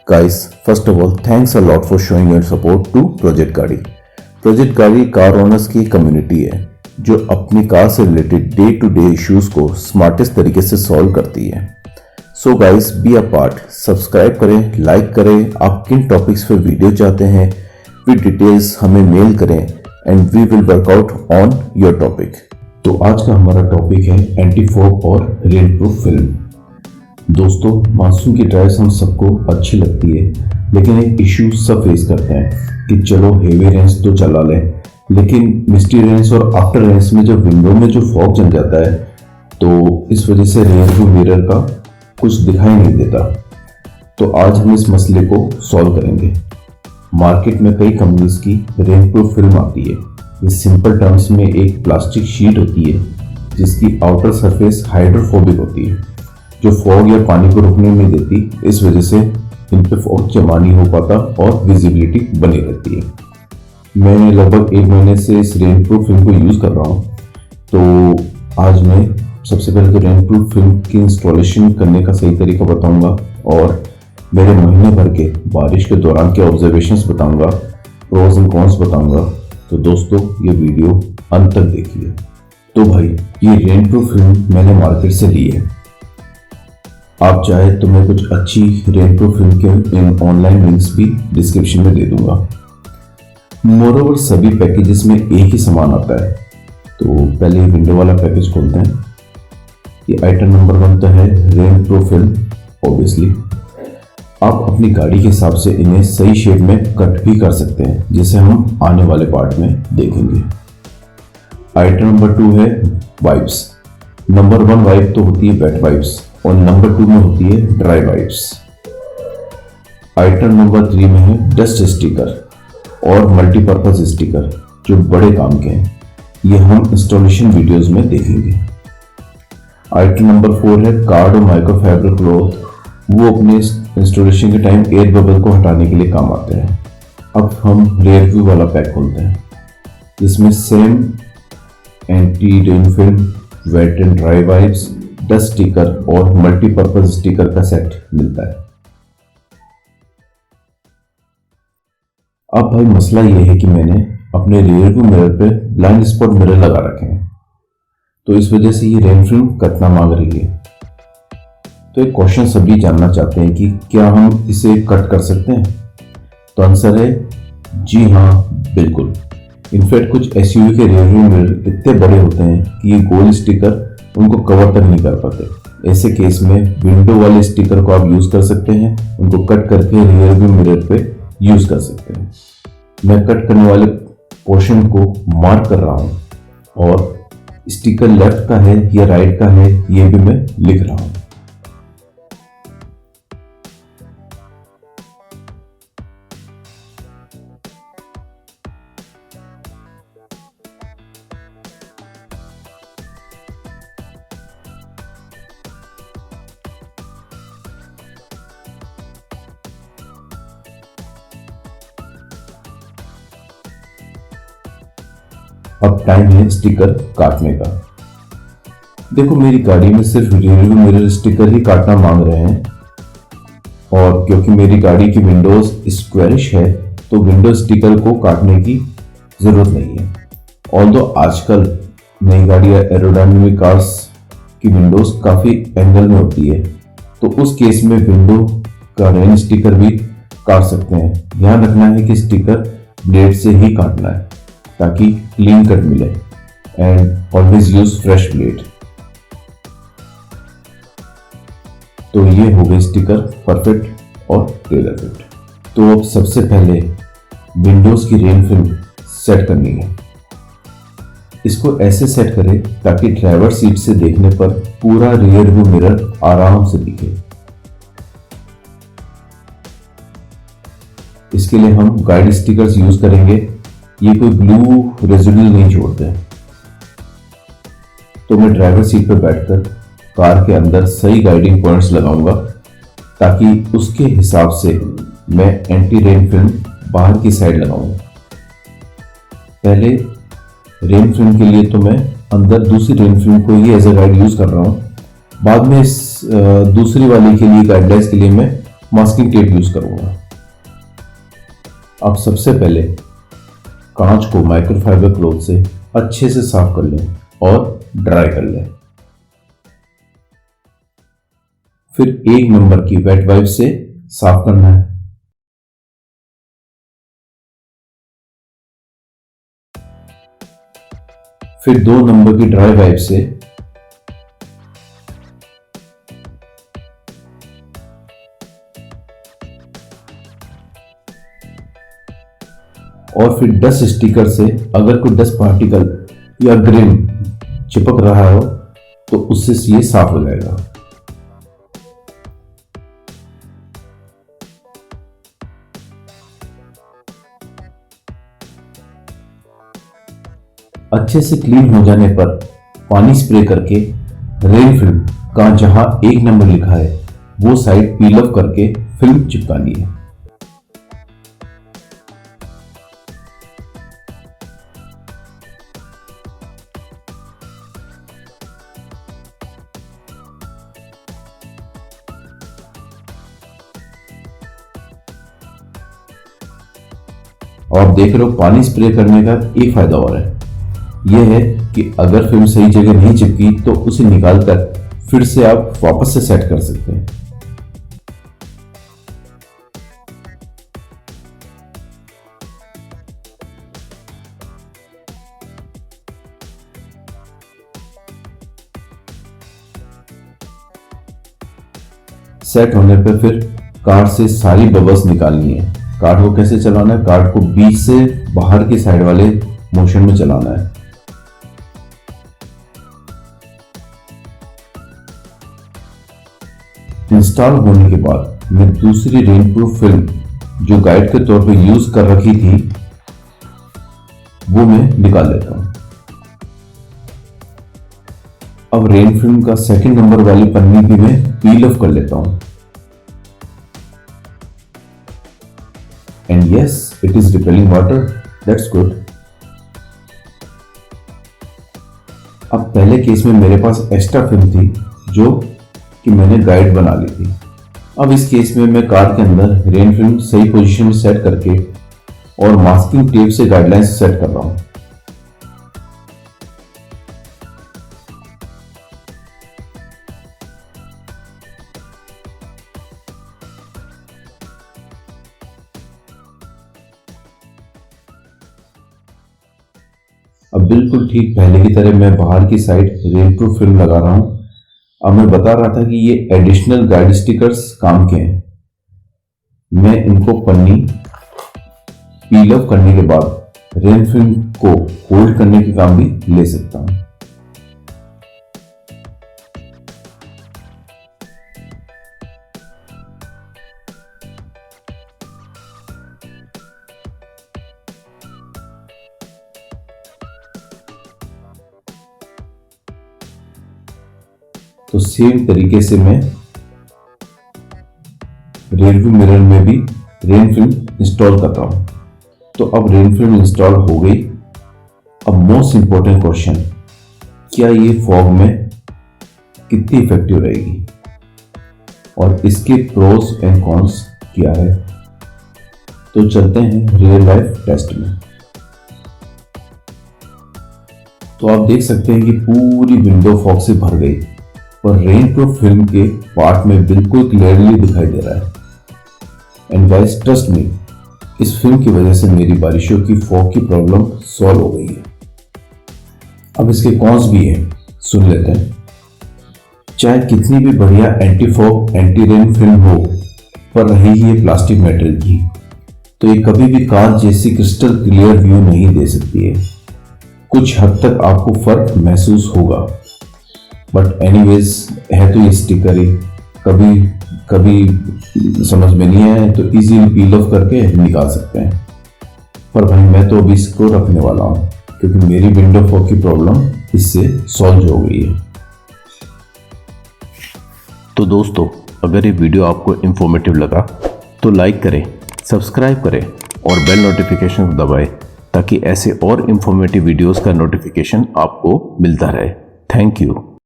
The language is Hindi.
Guys, first of all, thanks a lot for showing your support to Project Gaadi. Project Gaadi car owners की कम्युनिटी है जो अपनी कार से related day to day issues को स्मार्टेस्ट तरीके से सॉल्व करती है। So guys, be a part, subscribe करें, लाइक करें, आप किन टॉपिक्स पे वीडियो चाहते हैं विद डिटेल्स हमें मेल करें and we will work out on your topic. तो आज का हमारा टॉपिक है एंटी फॉग और रेन प्रूफ फिल्म। दोस्तों, मानसून की ड्राइव्स हम सबको अच्छी लगती है, लेकिन एक इश्यू सब फेस करते हैं कि चलो हेवी रेंस तो चला लें, लेकिन मिस्टी रेंस और आफ्टर रेंस में जब विंडो में जो फॉग जम जाता है तो इस वजह से रियर व्यू मिरर का कुछ दिखाई नहीं देता। तो आज हम इस मसले को सॉल्व करेंगे। मार्केट में कई कंपनीज की रेन प्रूफ फिल्म आती है। ये सिंपल टर्म्स में एक प्लास्टिक शीट होती है जिसकी आउटर सरफेस हाइड्रोफोबिक होती है, जो फॉग या पानी को रुकने नहीं देती। इस वजह से इन पे फॉग जमा नहीं हो पाता और विजिबिलिटी बनी रहती है। मैं लगभग 1 महीने से इस रेन प्रूफ फिल्म को यूज़ कर रहा हूँ। तो आज मैं सबसे पहले तो रेन प्रूफ फिल्म की इंस्टॉलेशन करने का सही तरीका बताऊंगा और मेरे महीने भर के बारिश के दौरान के ऑब्जर्वेशंस बताऊंगा, प्रोज एंड कॉन्स बताऊंगा। तो दोस्तों, ये वीडियो अंत तक देखिए। तो भाई, ये रेन प्रूफ फिल्म मैंने मार्केट से ली है। आप चाहे तो मैं कुछ अच्छी रेन प्रूफ फिल्म के इन ऑनलाइन लिंक्स भी डिस्क्रिप्शन में दे दूंगा। मोरोवर सभी पैकेजेस में एक ही सामान आता है। तो पहले विंडो वाला पैकेज खोलते हैं। ये आइटम नंबर 1 तो है रेन प्रूफ फिल्म। ऑब्वियसली आप अपनी गाड़ी के हिसाब से इन्हें सही शेप में कट भी कर सकते हैं, जिसे हम आने वाले पार्ट में देखेंगे। आइटम नंबर 2 है वाइप्स। नंबर 1 वाइप तो होती है वेट वाइप्स और नंबर 2 में होती है ड्राई वाइप्स। आइटम नंबर 3 में है डस्ट स्टिकर और मल्टीपर्पज स्टिकर, जो बड़े काम के हैं। ये हम इंस्टॉलेशन वीडियोस में देखेंगे। आइटम नंबर 4 है कार्ड और माइक्रोफाइबर क्लॉथ। वो अपने इंस्टॉलेशन के टाइम एयर बबल को हटाने के लिए काम आते हैं। अब हम रेयर व्यू वाला पैक खोलते हैं, जिसमें same anti rain film, wet and dry wipes, dust sticker और मल्टीपर्पज स्टिकर का सेट मिलता है। अब भाई, मसला यह है कि मैंने अपने रियर व्यू मिरर पे ब्लाइंड स्पॉट मिरर लगा रखे हैं, तो इस वजह से ये रेन फिल्म कटना मांग रही है। तो एक क्वेश्चन सभी जानना चाहते हैं कि क्या हम इसे कट कर सकते हैं? तो आंसर है जी हाँ, बिल्कुल। इनफैक्ट कुछ एसयूवी के रियर व्यू मिरर इतने बड़े होते हैं कि ये गोल स्टिकर उनको कवर तक नहीं कर पाते। ऐसे केस में विंडो वाले स्टिकर को आप यूज कर सकते हैं, उनको कट करके रियर व्यू मिरर पे यूज कर सकते हैं। मैं कट करने वाले पोर्शन को मार्क कर रहा हूं और स्टिकर लेफ्ट का है या राइट का है ये भी मैं लिख रहा हूं। अब टाइम है स्टिकर काटने का। देखो, मेरी गाड़ी में सिर्फ रियर व्यू मिरर स्टिकर ही काटना मांग रहे हैं, और क्योंकि मेरी गाड़ी की विंडोज स्क्वेरिश है तो विंडो स्टिकर को काटने की जरूरत नहीं है। ऑल्दो आजकल नई गाड़ी एरोडायनेमिक कार्स की विंडोज काफी एंगल में होती है, तो उस केस में विंडो का रेन स्टिकर भी काट सकते हैं। ध्यान रखना है कि स्टिकर ब्लेड से ही काटना है ताकि क्लीन कट मिले, and always use fresh blade. तो ये हो गए स्टिकर परफेक्ट और टेलर फिट। तो अब सबसे पहले विंडोज की रेन फिल्म सेट करनी है। इसको ऐसे सेट करें ताकि ड्राइवर सीट से देखने पर पूरा रियर व्यू मिरर आराम से दिखे। इसके लिए हम गाइड स्टिकर्स यूज करेंगे। ये कोई ब्लू रेजिडुअल नहीं छोड़ते हैं। तो मैं ड्राइवर सीट पर बैठकर कार के अंदर सही गाइडिंग पॉइंट्स लगाऊंगा ताकि उसके हिसाब से मैं एंटी रेन फिल्म बाहर की साइड लगाऊंगा। पहले रेन फिल्म के लिए तो मैं अंदर दूसरी रेन फिल्म को ही एज ए गाइड यूज कर रहा हूँ। बाद में इस दूसरी वाली के लिए गाइडलाइंस के लिए मैं मास्किंग टेप यूज करूंगा। अब सबसे पहले कांच को माइक्रोफाइबर क्लॉथ से अच्छे से साफ कर लें और ड्राई कर लें। फिर 1 नंबर की वेट वाइप से साफ करना है। फिर 2 नंबर की ड्राई वाइप से और फिर डस्ट स्टिकर से अगर कोई डस्ट पार्टिकल या ग्रेन चिपक रहा हो तो उससे ये साफ हो जाएगा। अच्छे से क्लीन हो जाने पर पानी स्प्रे करके रेन फिल्म का जहां 1 नंबर लिखा है वो साइड पील ऑफ करके फिल्म चिपकानी है। और आप देख रहे हो पानी स्प्रे करने का एक फायदा और है, यह है कि अगर फिल्म सही जगह नहीं चिपकी तो उसे निकालकर फिर से आप वापस से सेट कर सकते हैं। सेट होने पर फिर कार्ड से सारी बबल्स निकालनी है। कार्ड को कैसे चलाना है? कार्ड को बीच से बाहर की साइड वाले मोशन में चलाना है। इंस्टॉल होने के बाद मैं दूसरी रेनप्रूफ फिल्म जो गाइड के तौर पे यूज कर रखी थी वो मैं निकाल लेता हूं। अब रेन फिल्म का 2nd नंबर वाली पन्नी भी मैं पील ऑफ कर लेता हूं। And yes, it is repelling water, that's good. अब पहले केस में मेरे पास एक्स्ट्रा फिल्म थी जो कि मैंने गाइड बना ली थी। अब इस केस में मैं कार के अंदर रेन फिल्म सही पोजीशन में सेट करके और मास्किंग टेप से गाइडलाइंस सेट कर रहा हूं। अब बिल्कुल ठीक पहले की तरह मैं बाहर की साइड रेन प्रूफ फिल्म लगा रहा हूं। अब मैं बता रहा था कि ये एडिशनल गाइड स्टिकर्स काम के हैं। मैं इनको पन्नी पील ऑफ करने के बाद रेन फिल्म को होल्ड करने के काम भी ले सकता हूं। तो सेम तरीके से मैं रियरव्यू मिरर में भी रेन फिल्म इंस्टॉल कर रहा हूं। तो अब रेन फिल्म इंस्टॉल हो गई। अब मोस्ट इंपॉर्टेंट क्वेश्चन, क्या ये फॉग में कितनी इफेक्टिव रहेगी और इसके प्रोस एंड कॉन्स क्या है? तो चलते हैं रियल लाइफ टेस्ट में। तो आप देख सकते हैं कि पूरी विंडो फॉग से भर गई और रेन प्रूफ फिल्म के पार्ट में बिल्कुल क्लियरली दिखाई दे रहा है। एंड गाइस ट्रस्ट मी, इस फिल्म की वजह से मेरी बारिशों की फॉग की प्रॉब्लम सॉल्व हो गई है। अब इसके कॉन्स भी हैं, सुन लेते हैं। चाहे कितनी भी बढ़िया anti fog anti rain film हो, पर रही ये प्लास्टिक मेटेरियल की, तो ये कभी भी कार जैसी क्रिस्टल क्लियर व्यू नहीं दे सकती है। कुछ हद तक आपको फर्क महसूस होगा, बट एनीवेज है तो ये स्टिकर ही, कभी कभी समझ में नहीं आए तो इजीली पील ऑफ करके निकाल सकते हैं। पर भाई मैं तो अभी इसको रखने वाला हूँ क्योंकि मेरी विंडो फॉग की प्रॉब्लम इससे सॉल्व हो गई है। तो दोस्तों, अगर ये वीडियो आपको इन्फॉर्मेटिव लगा तो लाइक करें, सब्सक्राइब करें और बेल नोटिफिकेशन दबाएं ताकि ऐसे और इन्फॉर्मेटिव वीडियोस का नोटिफिकेशन आपको मिलता रहे। Thank you.